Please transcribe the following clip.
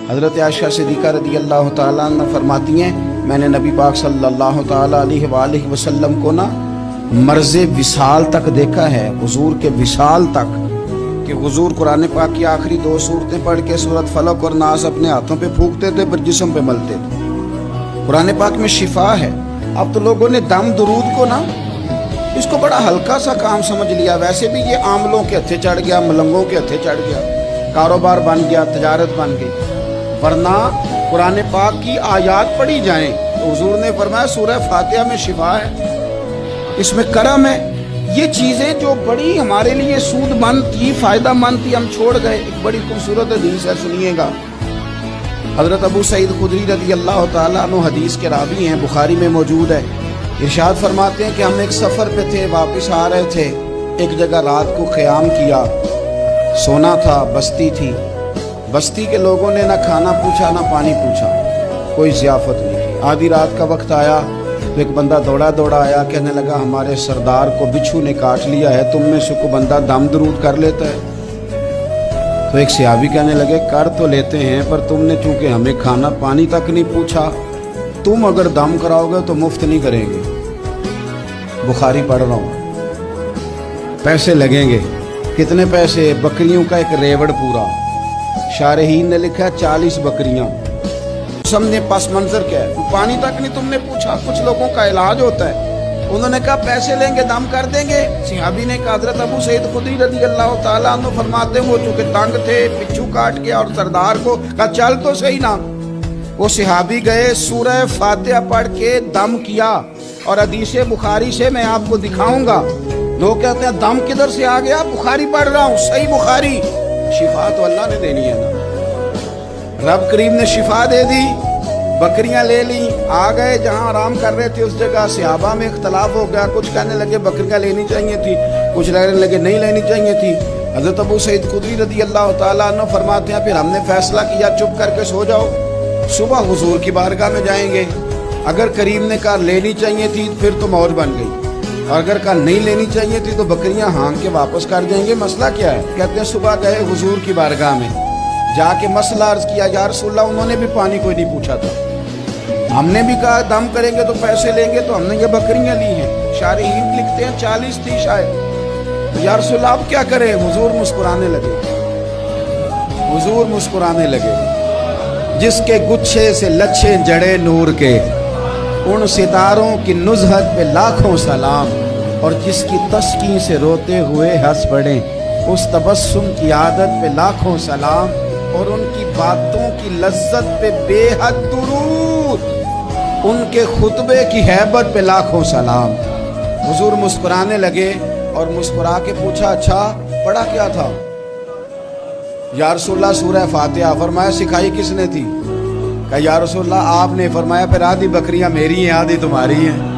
حضرت عائشہ صدیقہ رضی اللہ تعالیٰ عنہ فرماتی ہیں میں نے نبی پاک صلی اللہ تعالیٰ علیہ وآلہ وسلم کو نا مرض وصال تک دیکھا ہے، حضور کے وصال تک، کہ حضور قرآن پاک کی آخری 2 سورتیں پڑھ کے سورۃ فلق اور ناس اپنے ہاتھوں پہ پھونکتے تھے، پھر جسم پہ ملتے تھے۔ قرآن پاک میں شفا ہے۔ اب تو لوگوں نے دم درود کو نا اس کو بڑا ہلکا سا کام سمجھ لیا۔ ویسے بھی یہ عاملوں کے ہتھے چڑھ گیا، ملنگوں کے ہتھے چڑھ گیا، کاروبار بن گیا، تجارت بن گئی۔ ورنہ قرآن پاک کی آیات پڑھی جائیں تو حضور نے فرمایا سورہ فاتحہ میں شفا ہے، اس میں کرم ہے۔ یہ چیزیں جو بڑی ہمارے لیے سود مند تھی، فائدہ مند تھی، ہم چھوڑ گئے۔ ایک بڑی خوبصورت حدیث ہے، سنیے گا۔ حضرت ابو سعید خدری رضی اللہ تعالیٰ عنہ حدیث کے راوی ہیں، بخاری میں موجود ہے۔ ارشاد فرماتے ہیں کہ ہم ایک سفر پہ تھے، واپس آ رہے تھے، ایک جگہ رات کو قیام کیا، سونا تھا، بستی تھی۔ بستی کے لوگوں نے نہ کھانا پوچھا نہ پانی پوچھا، کوئی ضیافت نہیں کی۔ آدھی رات کا وقت آیا تو ایک بندہ دوڑا آیا، کہنے لگا ہمارے سردار کو بچھو نے کاٹ لیا ہے، تم میں سے کوئی بندہ دم درود کر لیتا ہے؟ تو ایک صحابی کہنے لگے کر تو لیتے ہیں، پر تم نے چونکہ ہمیں کھانا پانی تک نہیں پوچھا، تم اگر دم کراؤ گے تو مفت نہیں کریں گے۔ بخاری پڑھ رہا ہوں، پیسے لگیں گے۔ کتنے پیسے؟ بکریوں کا ایک ریوڑ پورا۔ شارحین نے لکھا 40 بکریاں۔ سمجھے پس منظر کیا ہے؟ پانی تک نہیں تم نے پوچھا۔ کچھ لوگوں کا علاج ہوتا ہے، انہوں نے کہا پیسے لیں گے دم کر دیں گے۔ صحابی نے کہا حضرت ابو سعید خدری رضی اللہ تعالیٰ عنہ فرماتے ہیں وہ چونکہ تنگ تھے، بچھو کاٹ گیا، اور سردار کو کہا چل تو صحیح نا۔ وہ صحابی گئے، سورہ فاتحہ پڑھ کے دم کیا، اور حدیث بخاری سے میں آپ کو دکھاؤں گا۔ لوگ کہتے ہیں دم کدھر سے آ گیا؟ بخاری پڑھ رہا ہوں، صحیح بخاری۔ شفا تو اللہ نے دینی ہے نا، رب کریم نے شفا دے دی۔ بکریاں لے لی، آ گئے جہاں آرام کر رہے تھے اس جگہ۔ صحابہ میں اختلاف ہو گیا، کچھ کہنے لگے بکریاں لینی چاہیے تھی، کچھ کہنے لگے نہیں لینی چاہیے تھی۔ حضرت ابو سعید خدری رضی اللہ تعالیٰ عنہ فرماتے ہیں پھر ہم نے فیصلہ کیا چپ کر کے سو جاؤ، صبح حضور کی بارگاہ میں جائیں گے۔ اگر کریم نے کہا لینی چاہیے تھی پھر تو موج بن گئی، اور اگر کہا نہیں لینی چاہیے تھی تو بکریاں ہانگ کے واپس کر دیں گے۔ مسئلہ کیا ہے؟ کہتے ہیں صبح گئے حضور کی بارگاہ میں، جا کے مسئلہ عرض کیا، یا رسول اللہ انہوں نے بھی پانی کوئی نہیں پوچھا تھا، ہم نے بھی کہا دم کریں گے تو پیسے لیں گے، تو ہم نے یہ بکریاں لی ہیں۔ شارحین لکھتے ہیں 40 تھی شاید۔ یا رسول اللہ اب کیا کریں؟ حضور مسکرانے لگے، حضور مسکرانے لگے۔ جس کے گچھے سے لچھے جڑے نور کے، ان ستاروں کی نزہت پہ لاکھوں سلام، اور جس کی تسکین سے روتے ہوئے ہنس پڑے، اس تبسم کی عادت پہ لاکھوں سلام، اور ان کی باتوں کی لذت پہ بے حد درود، ان کے خطبے کی ہیبت پہ لاکھوں سلام۔ حضور مسکرانے لگے اور مسکرا کے پوچھا اچھا پڑھا کیا تھا؟ یا رسول اللہ سورہ فاتحہ۔ فرمایا سکھائی کس نے تھی؟ کہا یا رسول اللہ آپ نے۔ فرمایا پھر آدھی بکریاں میری ہیں آدھی تمہاری ہیں۔